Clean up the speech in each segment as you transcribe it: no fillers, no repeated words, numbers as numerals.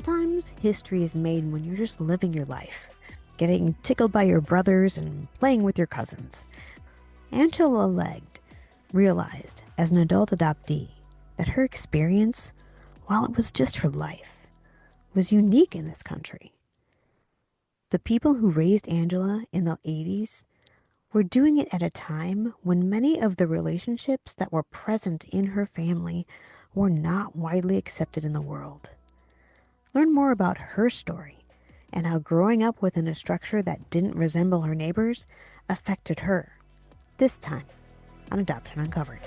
Sometimes history is made when you're just living your life, getting tickled by your brothers and playing with your cousins. Angela Legg realized, as an adult adoptee, that her experience, while it was just her life, was unique in this country. The people who raised Angela in the 80s were doing it at a time when many of the relationships that were present in her family were not widely accepted in the world. Learn more about her story and how growing up within a structure that didn't resemble her neighbors affected her. This time on Adoption Uncovered.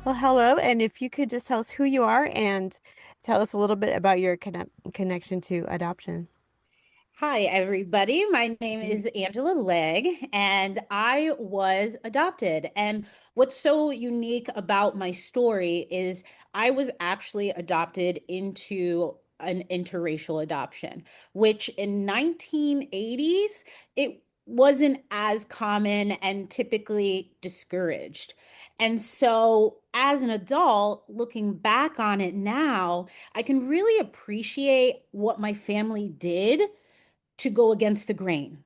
Well, hello, and if you could just tell us who you are and tell us a little bit about your connection to adoption. Hi, everybody. My name is Angela Legg, and I was adopted. And what's so unique about my story is I was actually adopted into an interracial adoption, which in 1980s, it wasn't as common and typically discouraged. And so as an adult, looking back on it now, I can really appreciate what my family did to go against the grain,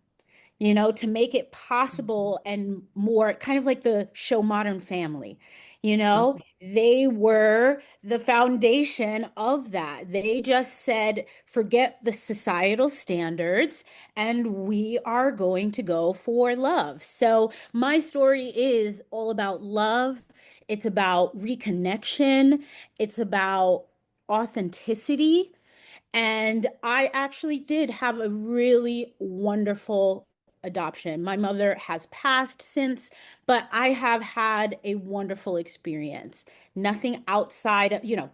to make it possible and more kind of like the show Modern Family. They were the foundation of that. They just said, forget the societal standards, and we are going to go for love. So, my story is all about love. It's about reconnection. It's about authenticity. And I actually did have a really wonderful adoption. My mother has passed since, but I have had a wonderful experience. Nothing outside of,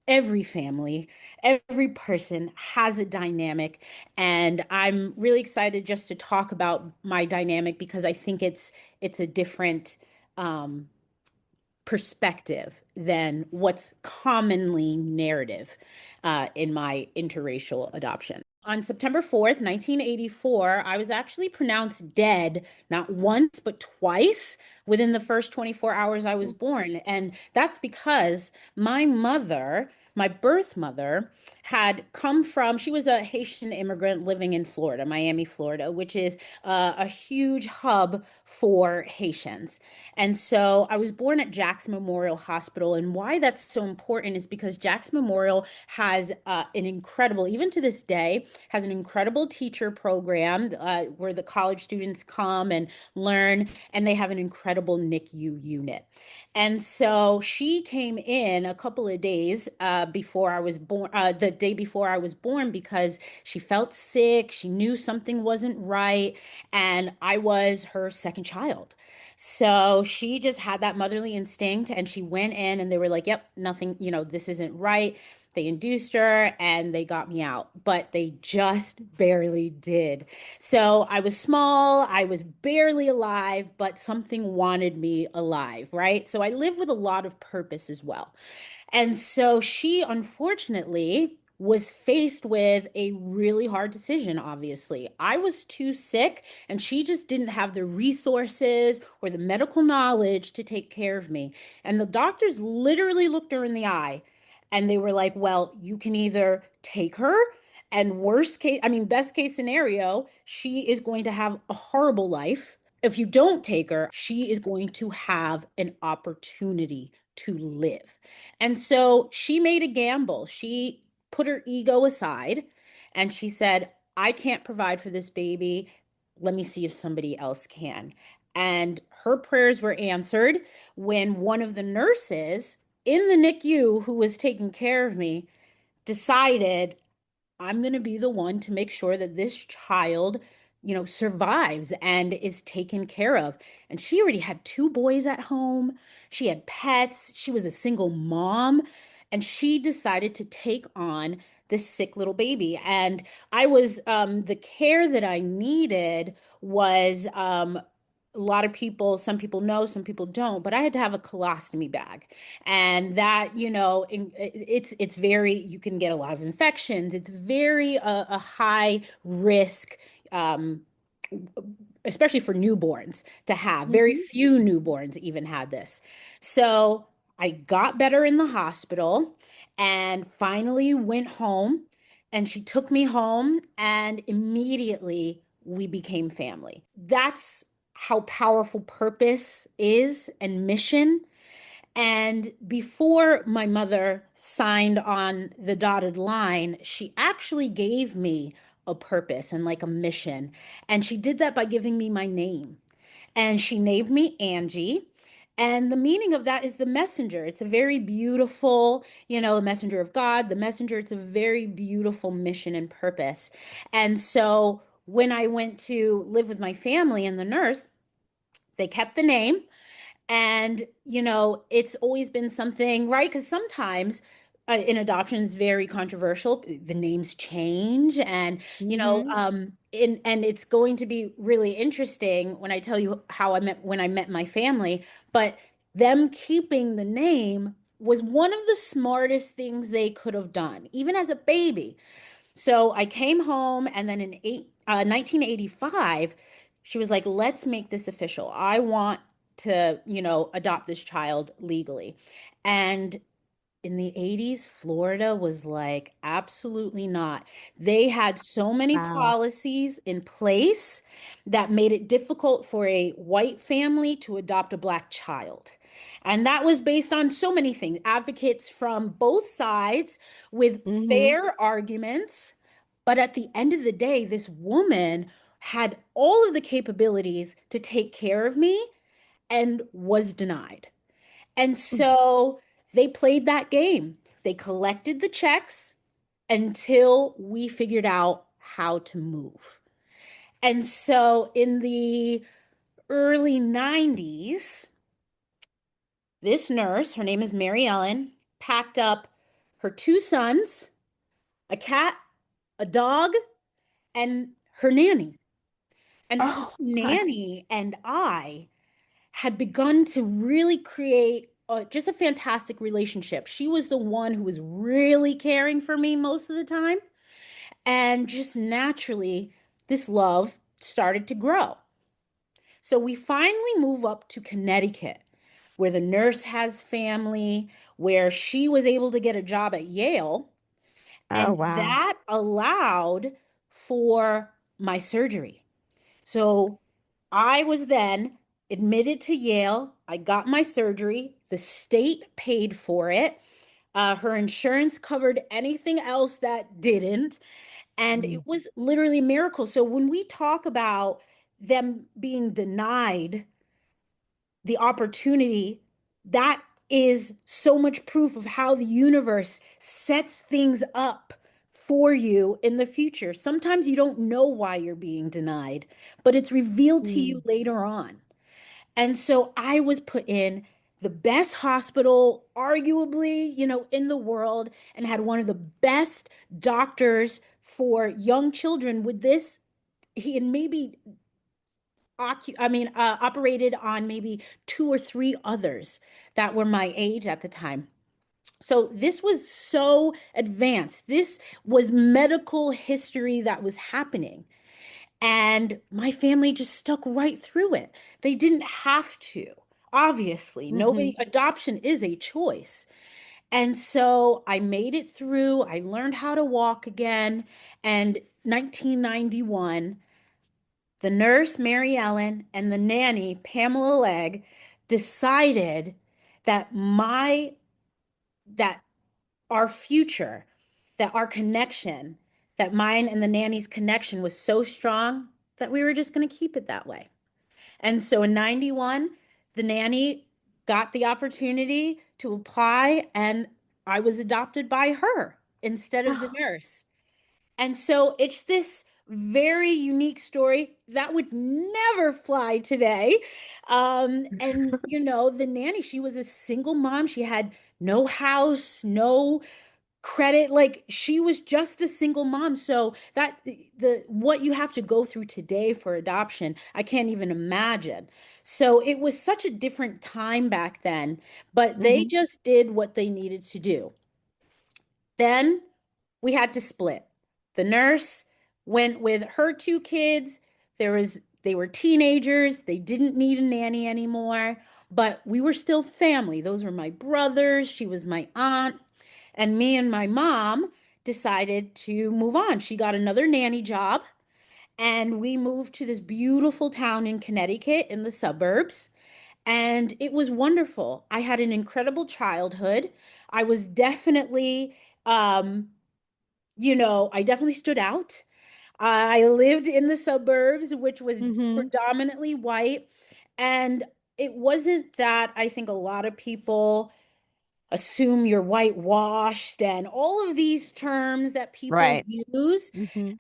every family, every person has a dynamic. And I'm really excited just to talk about my dynamic because I think it's a different um perspective than what's commonly narrative in my interracial adoption. On September 4th, 1984, I was actually pronounced dead not once, but twice within the first 24 hours I was born. And that's because my mother, my birth mother, had come from, she was a Haitian immigrant living in Florida, Miami, Florida, which is a huge hub for Haitians. And so I was born at Jackson Memorial Hospital. And why that's so important is because Jackson Memorial has an incredible, even to this day, has an incredible teacher program where the college students come and learn, and they have an incredible NICU unit. And so she came in a couple of days before I was born, the day before I was born, because she felt sick. She knew something wasn't right. And I was her second child. So she just had that motherly instinct and she went in and they were like, yep, nothing, this isn't right. They induced her and they got me out, but they just barely did. So I was small, I was barely alive, but something wanted me alive, right? So I live with a lot of purpose as well. And so she unfortunately was faced with a really hard decision, obviously. I was too sick, and she just didn't have the resources or the medical knowledge to take care of me. And the doctors literally looked her in the eye and they were like, well, you can either take her, and best case scenario, she is going to have a horrible life. If you don't take her, she is going to have an opportunity to live. And so she made a gamble. She put her ego aside and she said, I can't provide for this baby. Let me see if somebody else can. And her prayers were answered when one of the nurses in the NICU who was taking care of me decided, I'm going to be the one to make sure that this child, survives and is taken care of. And she already had two boys at home. She had pets. She was a single mom. And she decided to take on this sick little baby. And the care that I needed was a lot of people, some people know, some people don't, but I had to have a colostomy bag. And that, it's very, you can get a lot of infections. It's very a high risk um, especially for newborns to have. Very Mm-hmm. few newborns even had this. So I got better in the hospital and finally went home. And she took me home, and immediately we became family. That's how powerful purpose is and mission. And before my mother signed on the dotted line, she actually gave me a purpose and like a mission. And she did that by giving me my name. And she named me Angie. And the meaning of that is the messenger. It's a very beautiful, the messenger of God, the messenger. It's a very beautiful mission and purpose. And so when I went to live with my family and the nurse, they kept the name. And, it's always been something, right? Because sometimes in adoption is very controversial. The names change, and Mm-hmm. and it's going to be really interesting when I tell you how I met when I met my family. But them keeping the name was one of the smartest things they could have done, even as a baby. So I came home, and then in 1985, she was like, let's make this official. I want to, adopt this child legally. And in the 80s, Florida was like, absolutely not. They had so many Wow. policies in place that made it difficult for a white family to adopt a black child. And that was based on so many things, advocates from both sides with Mm-hmm. fair arguments. But at the end of the day, this woman had all of the capabilities to take care of me and was denied. And so they played that game. They collected the checks until we figured out how to move. And so in the early 90s, this nurse, her name is Mary Ellen, packed up her two sons, a cat, a dog, and her nanny. And her Oh my. nanny and I had begun to really create just a fantastic relationship. She was the one who was really caring for me most of the time. And just naturally, this love started to grow. So we finally move up to Connecticut, where the nurse has family, where she was able to get a job at Yale. Oh And wow. that allowed for my surgery. So I was then admitted to Yale. I got my surgery. The state paid for it. Her insurance covered anything else that didn't. And it Mm. was literally a miracle. So when we talk about them being denied the opportunity, that is so much proof of how the universe sets things up for you in the future. Sometimes you don't know why you're being denied, but it's revealed to you Mm. later on. And so I was put in the best hospital, arguably, in the world, and had one of the best doctors for young children with this. He had maybe operated on maybe two or three others that were my age at the time. So this was so advanced. This was medical history that was happening. And my family just stuck right through it. They didn't have to. Obviously, Mm-hmm. nobody, adoption is a choice. And so I made it through. I learned how to walk again. And 1991, the nurse, Mary Ellen, and the nanny, Pamela Legg, decided that that our future, that our connection, that mine and the nanny's connection was so strong that we were just going to keep it that way. And so in 91, the nanny got the opportunity to apply, and I was adopted by her instead of the Oh. nurse. And so it's this very unique story that would never fly today. And the nanny, she was a single mom. She had no house, no credit. Like she was just a single mom. So that the what you have to go through today for adoption, I can't even imagine. So it was such a different time back then, but they Mm-hmm. just did what they needed to do. Then we had to split. The nurse went with her two kids. There was They were teenagers. They didn't need a nanny anymore, but we were still family. Those were my brothers. She was my aunt. And me and my mom decided to move on. She got another nanny job, and we moved to this beautiful town in Connecticut in the suburbs. And it was wonderful. I had an incredible childhood. I was definitely, um, I definitely stood out. I lived in the suburbs, which was Mm-hmm. predominantly white. And it wasn't that I think a lot of people assume you're whitewashed and all of these terms that people Right. use. Mm-hmm.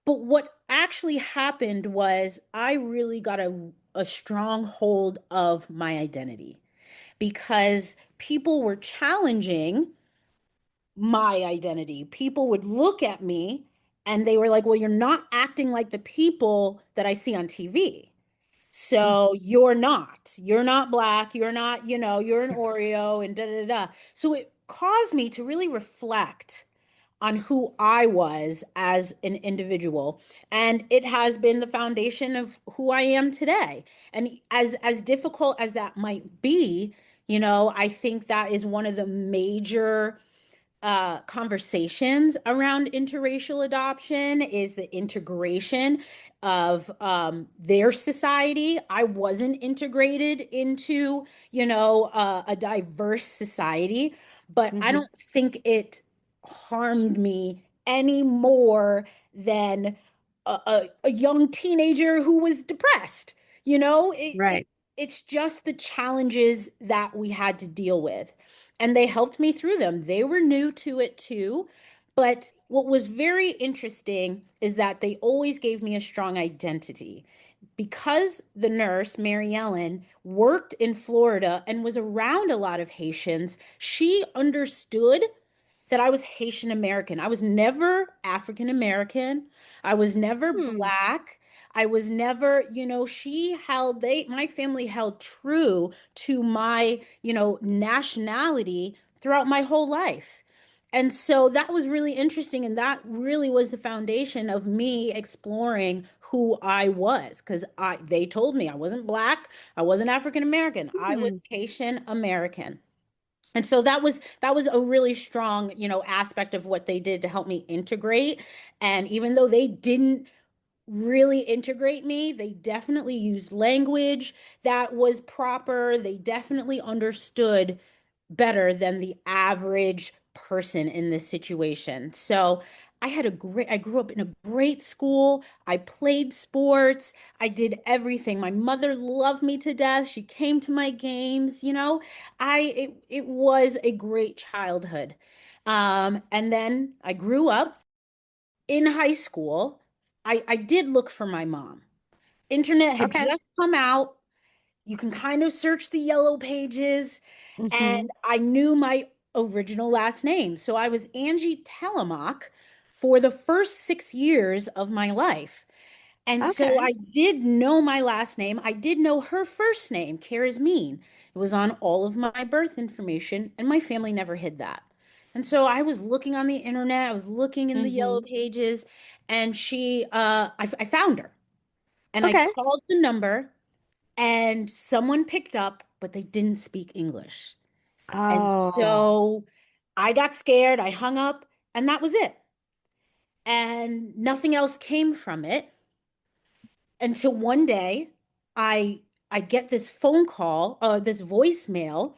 But what actually happened was I really got a strong hold of my identity because people were challenging my identity. People would look at me and they were like, well, you're not acting like the people that I see on TV. So you're not black, you're not, you're an Oreo and da da da. So it caused me to really reflect on who I was as an individual. And it has been the foundation of who I am today. And as difficult as that might be, I think that is one of the major conversations around interracial adoption is the integration of their society. I wasn't integrated into, a diverse society, but I Mm-hmm. don't think it harmed me any more than a young teenager who was depressed. Right. It's just the challenges that we had to deal with. And they helped me through them. They were new to it too. But what was very interesting is that they always gave me a strong identity. Because the nurse, Mary Ellen, worked in Florida and was around a lot of Haitians, she understood that I was Haitian American. I was never African American. I was never Hmm. black. I was never, my family held true to my, nationality throughout my whole life. And so that was really interesting. And that really was the foundation of me exploring who I was. Because they told me I wasn't black, I wasn't African American, I was Hmm. Haitian American. And so that was a really strong, aspect of what they did to help me integrate. And even though they didn't really integrate me, they definitely used language that was proper. They definitely understood better than the average person in this situation. So I grew up in a great school. I played sports. I did everything. My mother loved me to death. She came to my games, it was a great childhood. And then I grew up in high school. I did look for my mom. Internet had Okay. just come out. You can kind of search the yellow pages, and Mm-hmm. I knew my original last name. So I was Angie Telemock for the first 6 years of my life. And so Okay. I did know my last name. I did know her first name, Mean. It was on all of my birth information, and my family never hid that. And so I was looking on the internet, I was looking in the yellow Mm-hmm. pages, and I found her. And I Okay. called the number, and someone picked up, but they didn't speak English. And Oh. so I got scared. I hung up, and that was it. And nothing else came from it until one day I I get this phone call, this voicemail,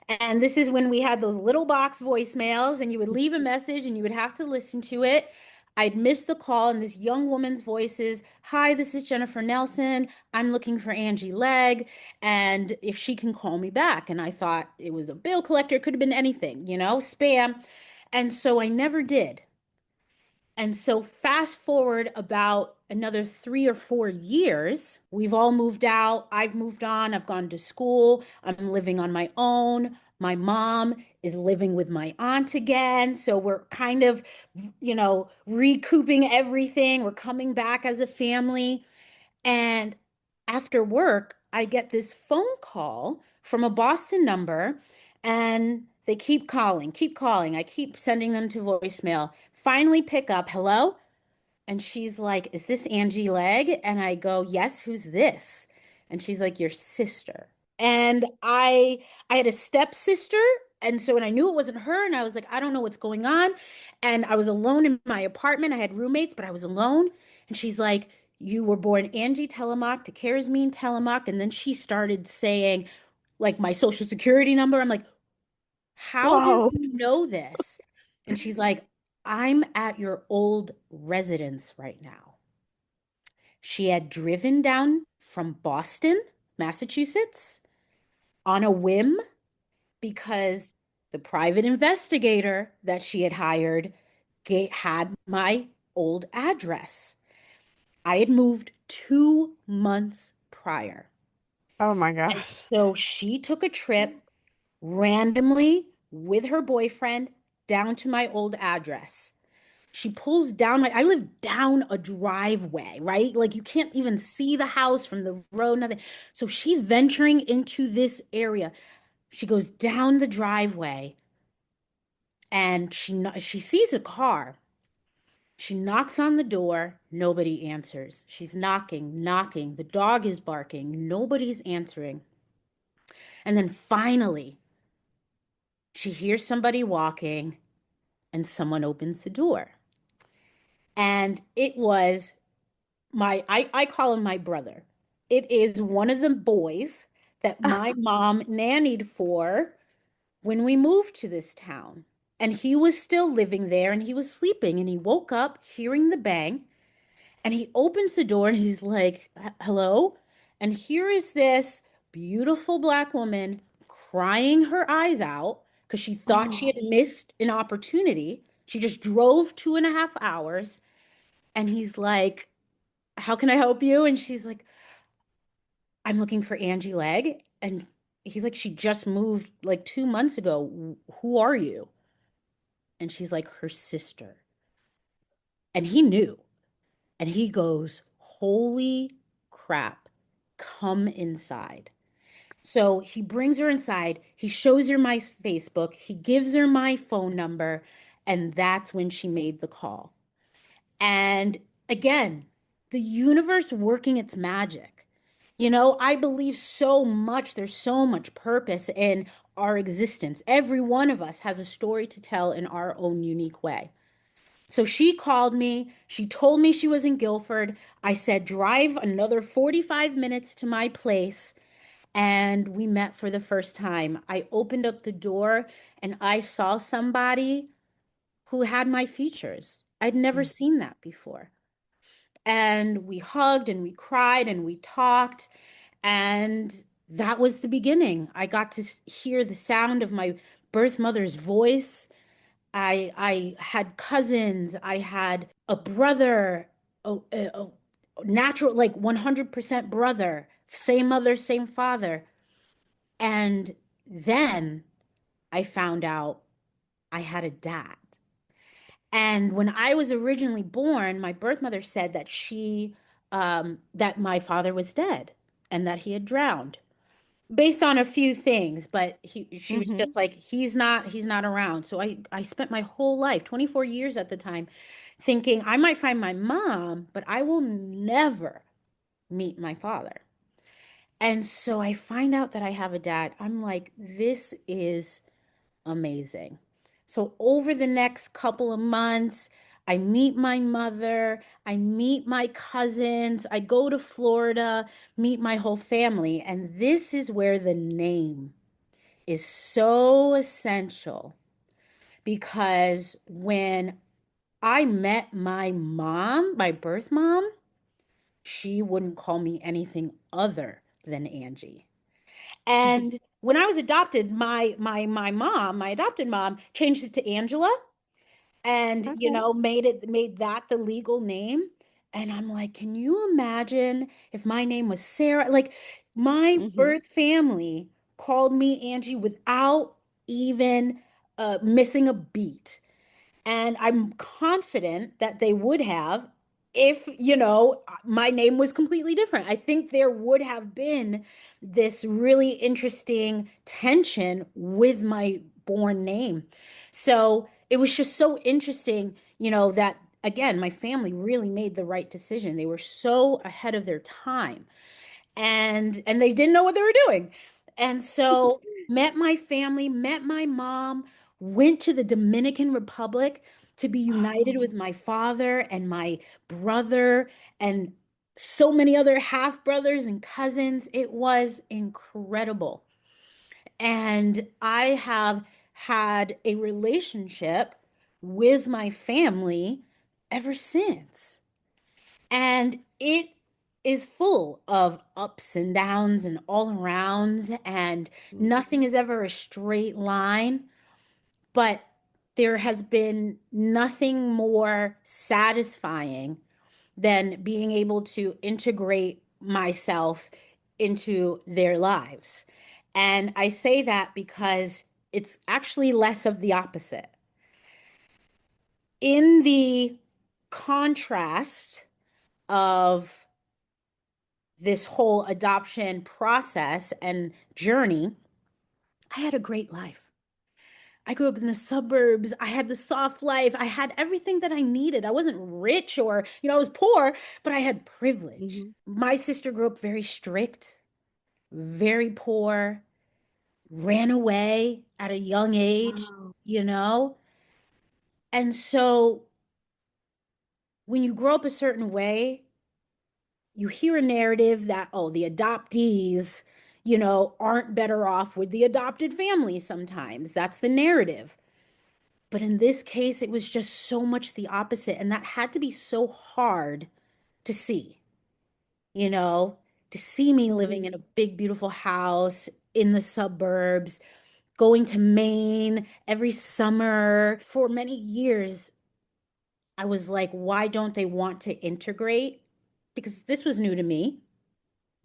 and this is when we had those little box voicemails, and you would leave a message and you would have to listen to it. I'd missed the call, and this young woman's voice is, "Hi, this is Jennifer Nelson. I'm looking for Angie Legg, and if she can call me back." And I thought it was a bill collector, it could have been anything, spam. And so I never did. And so, fast forward about another 3 or 4 years, we've all moved out. I've moved on. I've gone to school. I'm living on my own. My mom is living with my aunt again. So, we're kind of, recouping everything. We're coming back as a family. And after work, I get this phone call from a Boston number, and they keep calling, keep calling. I keep sending them to voicemail. Finally pick up, hello? And she's like, "Is this Angie Legg?" And I go, "Yes, who's this?" And she's like, "Your sister." And I had a stepsister, and so when I knew it wasn't her, and I was like, "I don't know what's going on." And I was alone in my apartment. I had roommates, but I was alone. And she's like, "You were born Angie Telemock to Karismine Telemock." And then she started saying like my social security number. I'm like, "How do Whoa. you know this?" And she's like, "I'm at your old residence right now." She had driven down from Boston, Massachusetts, on a whim because the private investigator that she had hired had my old address. I had moved 2 months prior. Oh my And gosh. so she took a trip randomly with her boyfriend down to my old address. She pulls down I live down a driveway, right? Like you can't even see the house from the road, nothing. So she's venturing into this area. She goes down the driveway and she sees a car. She knocks on the door, nobody answers. She's knocking, knocking. The dog is barking, nobody's answering. And then finally, she hears somebody walking and someone opens the door. And it was I call him my brother. It is one of the boys that my mom nannied for when we moved to this town. And he was still living there and he was sleeping and he woke up hearing the bang and he opens the door and he's like, "Hello?" And here is this beautiful black woman crying her eyes out because she thought she Oh, had missed an opportunity. She just drove 2.5 hours and he's like, "How can I help you?" And she's like, "I'm looking for Angie Legg." And he's like, "She just moved like 2 months ago. Who are you?" And she's like, "Her sister." And he knew. And he goes, "Holy crap, come inside." So he brings her inside. He shows her my Facebook. He gives her my phone number. And that's when she made the call. And again, the universe working its magic. I believe so much, there's so much purpose in our existence. Every one of us has a story to tell in our own unique way. So she called me. She told me she was in Guilford. I said, "Drive another 45 minutes to my place." And we met for the first time. I opened up the door and I saw somebody who had my features. I'd never seen that before. And we hugged and we cried and we talked. And that was the beginning. I got to hear the sound of my birth mother's voice. I had cousins. I had a brother, a natural, like 100% brother, same mother, same father. And then I found out I had a dad. And when I was originally born, my birth mother said that that my father was dead and that he had drowned based on a few things, but she was mm-hmm. just like, he's not around. So I spent my whole life, 24 years at the time, thinking I might find my mom, but I will never meet my father. And so I find out that I have a dad. I'm like, this is amazing. So over the next couple of months, I meet my mother, I meet my cousins, I go to Florida, meet my whole family, and this is where the name is so essential because when I met my mom, my birth mom, she wouldn't call me anything other than Angie. And when I was adopted, my adopted mom changed it to Angela and Okay. made that the legal name. And I'm like, can you imagine if my name was Sarah? Like my Mm-hmm. birth family called me Angie without even missing a beat. And I'm confident that they would have if, my name was completely different. I think there would have been this really interesting tension with my born name. So it was just so interesting, that again, my family really made the right decision. They were so ahead of their time, and they didn't know what they were doing. And so met my family, met my mom, went to the Dominican Republic to be united Oh. with my father and my brother and so many other half brothers and cousins. It was incredible. And I have had a relationship with my family ever since. And it is full of ups and downs and all arounds, and nothing is ever a straight line. But there has been nothing more satisfying than being able to integrate myself into their lives. And I say that because it's actually less of the opposite. In the contrast of this whole adoption process and journey, I had a great life. I grew up in the suburbs. I had the soft life. I had everything that I needed. I wasn't rich or, I was poor, but I had privilege. Mm-hmm. My sister grew up very strict, very poor, ran away at a young age, Wow. you know? And so when you grow up a certain way, you hear a narrative that, oh, the adoptees, aren't better off with the adopted family sometimes. That's the narrative. But in this case, it was just so much the opposite. And that had to be so hard to see, you know, to see me living Mm-hmm. in a big, beautiful house in the suburbs, going to Maine every summer. For many years, I was like, why don't they want to integrate? Because this was new to me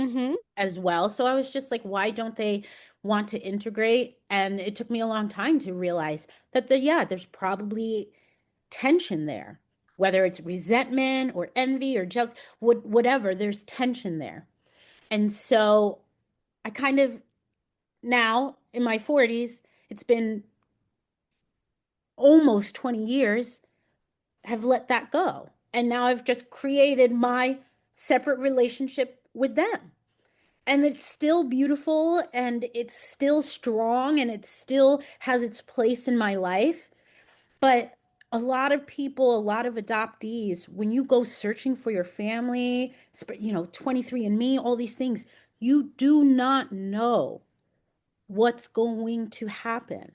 Mm-hmm. as well. So I was just like, why don't they want to integrate? And it took me a long time to realize that yeah, there's probably tension there, whether it's resentment or envy or just whatever, there's tension there. And so I kind of now in my 40s, it's been almost 20 years, have let that go. And now I've just created my separate relationship with them. And it's still beautiful and it's still strong and it still has its place in my life. But a lot of people, a lot of adoptees, when you go searching for your family, 23andMe, all these things, you do not know what's going to happen.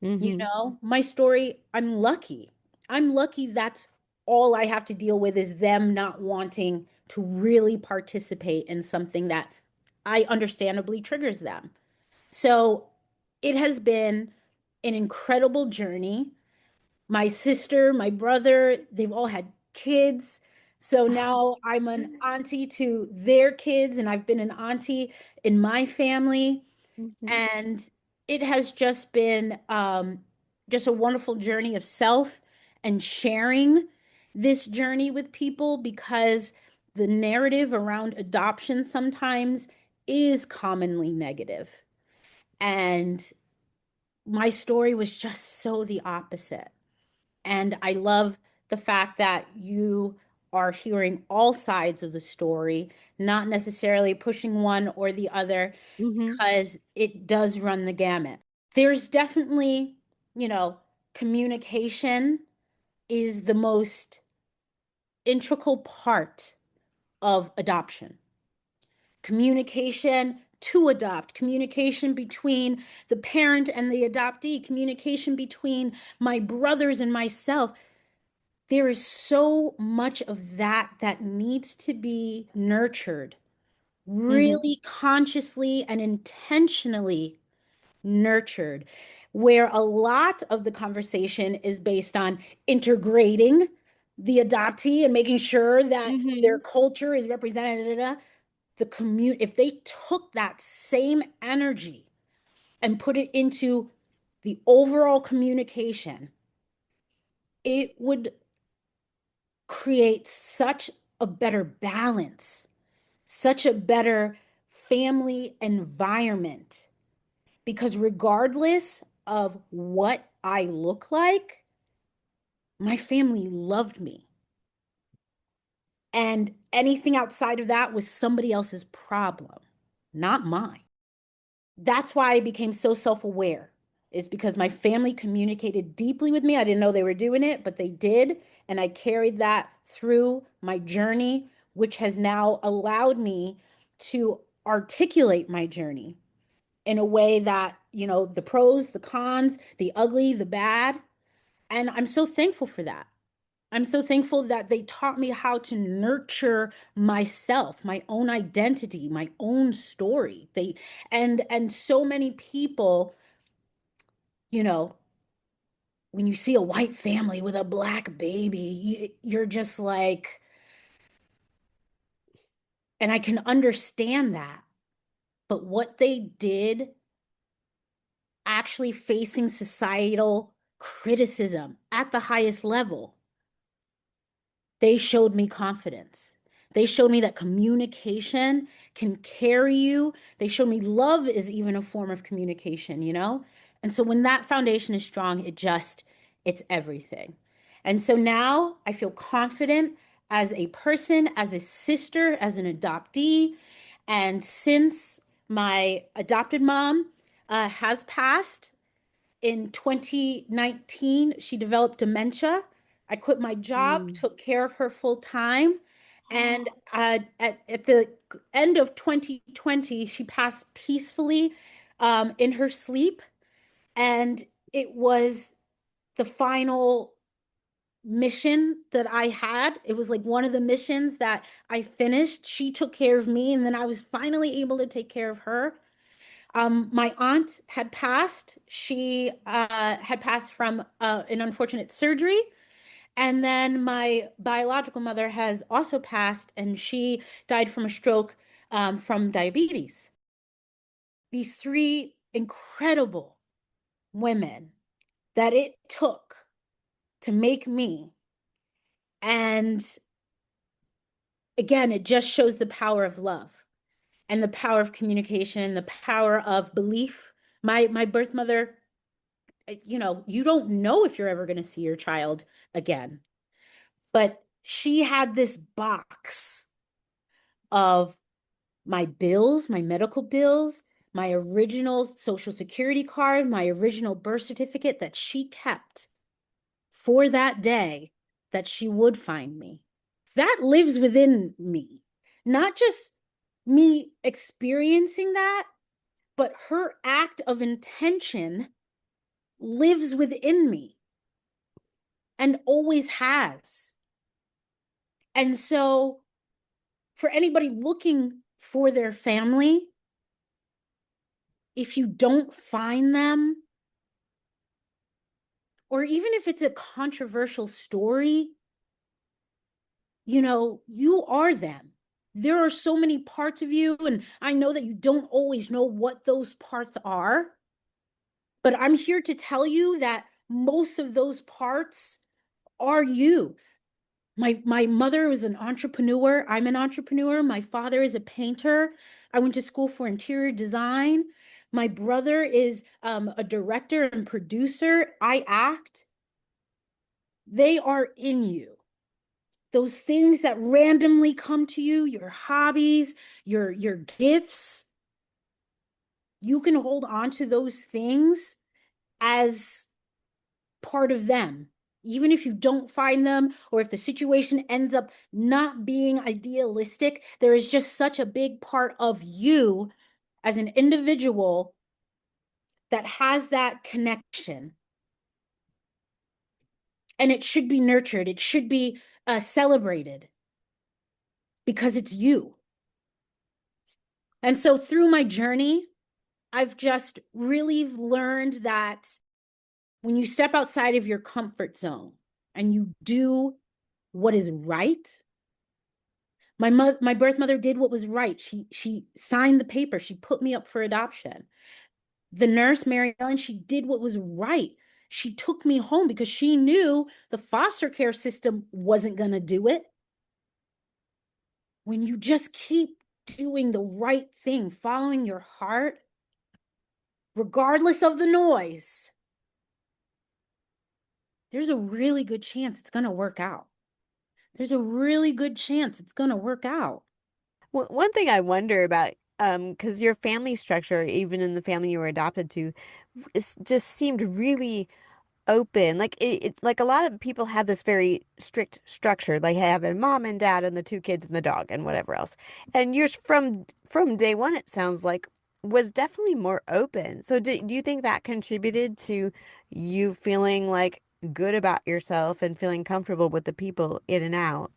Mm-hmm. My story, I'm lucky. I'm lucky that's all I have to deal with is them not wanting to really participate in something that I understandably triggers them. So it has been an incredible journey. My sister, my brother, they've all had kids. So now I'm an auntie to their kids, and I've been an auntie in my family. Mm-hmm. And it has just been just a wonderful journey of self and sharing this journey with people because the narrative around adoption sometimes is commonly negative. And my story was just so the opposite. And I love the fact that you are hearing all sides of the story, not necessarily pushing one or the other, Mm-hmm. because it does run the gamut. There's definitely, you know, communication is the most integral part of adoption. Communication to adopt, communication between the parent and the adoptee, communication between my brothers and myself. There is so much of that that needs to be nurtured, Mm-hmm. really consciously and intentionally nurtured, where a lot of the conversation is based on integrating the adoptee and making sure that their Mm-hmm. culture is represented. The community, if they took that same energy and put it into the overall communication, it would create such a better balance, such a better family environment. Because regardless of what I look like, My family loved me. And anything outside of that was somebody else's problem, not mine. That's why I became so self-aware, is because my family communicated deeply with me. I didn't know they were doing it, but they did. And I carried that through my journey, which has now allowed me to articulate my journey in a way that, the pros, the cons, the ugly, the bad. And I'm so thankful for that. I'm so thankful that they taught me how to nurture myself, my own identity, my own story. And so many people, you know, when you see a white family with a black baby, you're just like, and I can understand that. But what they did, actually facing societal criticism at the highest level, they showed me confidence. They showed me that communication can carry you. They showed me love is even a form of communication. And so when that foundation is strong, it's everything. And so now I feel confident as a person, as a sister, as an adoptee. And since my adopted mom has passed, in 2019, she developed dementia. I quit my job, Mm. took care of her full time. And at the end of 2020, she passed peacefully in her sleep. And it was the final mission that I had. It was like one of the missions that I finished. She took care of me, and then I was finally able to take care of her. My aunt had passed. She had passed from an unfortunate surgery. And then my biological mother has also passed, and she died from a stroke from diabetes. These three incredible women that it took to make me. And again, it just shows the power of love and the power of communication, the power of belief. My birth mother, you don't know if you're ever going to see your child again. But she had this box of my bills, my medical bills, my original social security card, my original birth certificate that she kept for that day that she would find me. That lives within me, not just me experiencing that, but her act of intention lives within me and always has. And so, for anybody looking for their family, if you don't find them, or even if it's a controversial story, you are them. There are so many parts of you, and I know that you don't always know what those parts are, but I'm here to tell you that most of those parts are you. My mother was an entrepreneur. I'm an entrepreneur. My father is a painter. I went to school for interior design. My brother is a director and producer. I act. They are in you. Those things that randomly come to you, your hobbies, your gifts, you can hold on to those things as part of them. Even if you don't find them, or if the situation ends up not being idealistic, there is just such a big part of you as an individual that has that connection. And it should be nurtured, it should be celebrated because it's you. And so through my journey, I've just really learned that when you step outside of your comfort zone and you do what is right, my birth mother did what was right. She signed the paper. She put me up for adoption. The nurse, Mary Ellen, she did what was right. She took me home because she knew the foster care system wasn't going to do it. When you just keep doing the right thing, following your heart, regardless of the noise, there's a really good chance it's going to work out. There's a really good chance it's going to work out. One thing I wonder about, because your family structure, even in the family you were adopted to, just seemed really open. Like like a lot of people have this very strict structure. They have a mom and dad and the two kids and the dog and whatever else. And yours from day one, it sounds like was definitely more open. So do you think that contributed to you feeling like good about yourself and feeling comfortable with the people in and out?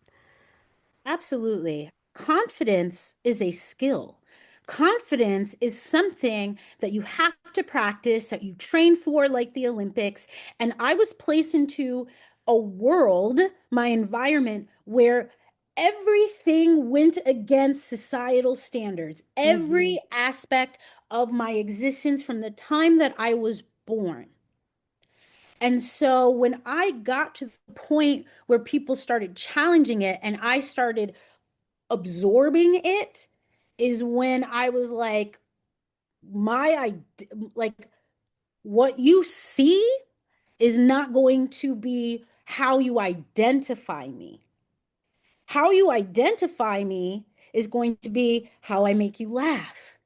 Absolutely. Confidence is a skill. Confidence is something that you have to practice, that you train for, like the Olympics. And I was placed into a world, my environment, where everything went against societal standards. Hmm. Every aspect of my existence from the time that I was born. And so when I got to the point where people started challenging it and I started absorbing it is when I was like, like what you see is not going to be how you identify me. How you identify me is going to be how I make you laugh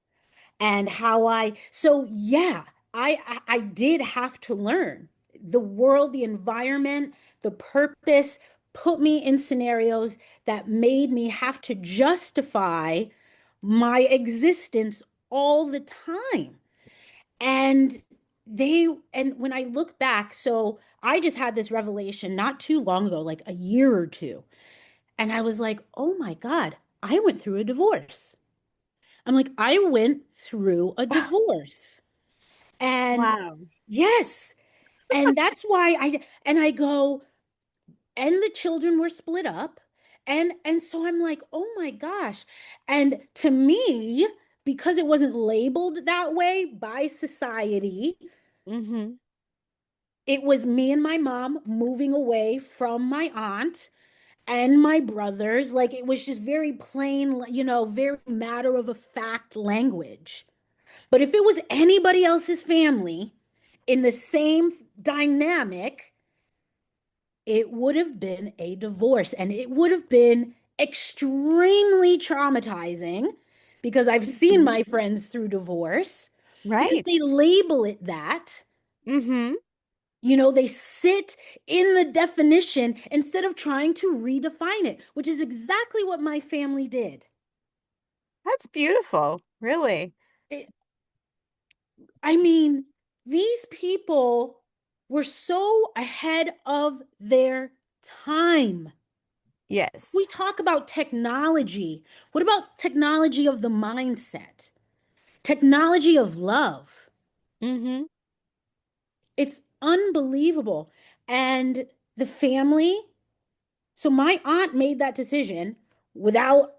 and how I, so yeah, I did have to learn the world, the environment, the purpose put me in scenarios that made me have to justify my existence all the time. And and when I look back, so I just had this revelation not too long ago, like a year or two. And I was like, oh my God, I went through a divorce. I'm like, I went through a divorce. And Wow. yes, and that's why I go, and the children were split up. And so I'm like, oh my gosh. And to me, because it wasn't labeled that way by society, Hmm. it was me and my mom moving away from my aunt and my brothers. Like it was just very plain, very matter of a fact language. But if it was anybody else's family in the same dynamic, it would have been a divorce and it would have been extremely traumatizing because I've seen Hmm. my friends through divorce because Right. they label it that. Hmm. They sit in the definition instead of trying to redefine it, which is exactly what my family did. That's beautiful, really. It, I mean, these people were so ahead of their time. We Yes. talk about technology. What about technology of the mindset? Technology of love. Hmm. It's unbelievable. And the family, so my aunt made that decision without,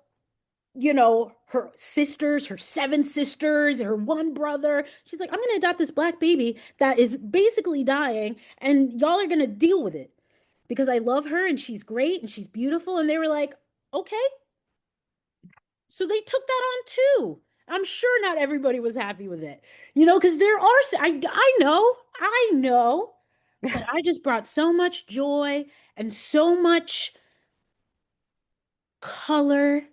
her sisters, her seven sisters, her one brother. She's like, I'm going to adopt this black baby that is basically dying, and y'all are going to deal with it because I love her and she's great and she's beautiful. And they were like, okay. So they took that on too. I'm sure not everybody was happy with it, because there are, I know, but I just brought so much joy and so much color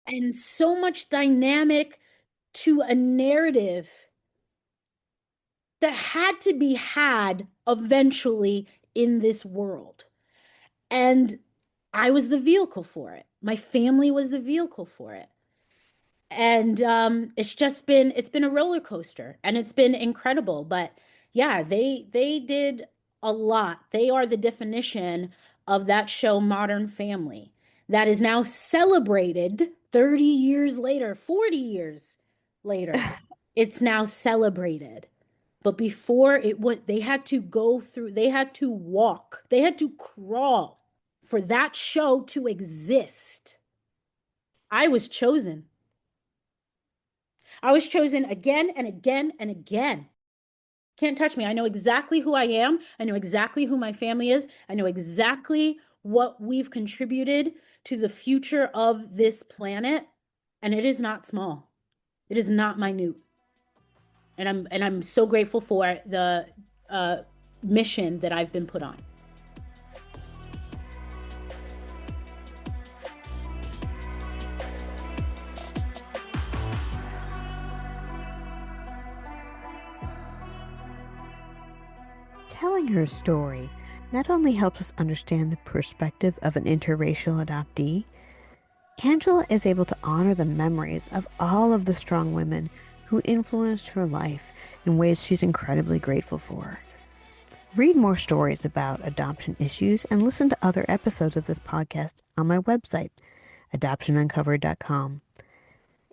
and so much dynamic to a narrative that had to be had eventually in this world. And I was the vehicle for it. My family was the vehicle for it. And it's been a roller coaster and it's been incredible. But yeah, they did a lot. They are the definition of that show Modern Family that is now celebrated 30 years later, 40 years later. It's now celebrated. But before it was, they had to go through, they had to walk, they had to crawl for that show to exist. I was chosen. I was chosen again and again and again. Can't touch me. I know exactly who I am. I know exactly who my family is. I know exactly what we've contributed to the future of this planet. And it is not small. It is not minute. And I'm so grateful for the uh mission that I've been put on. Telling her story not only helps us understand the perspective of an interracial adoptee, Angela is able to honor the memories of all of the strong women who influenced her life in ways she's incredibly grateful for. Read more stories about adoption issues and listen to other episodes of this podcast on my website, adoptionuncovered.com.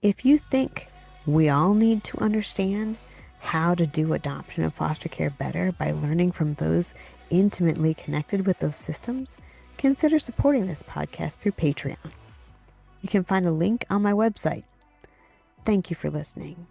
If you think we all need to understand how to do adoption and foster care better by learning from those intimately connected with those systems, consider supporting this podcast through Patreon. You can find a link on my website. Thank you for listening.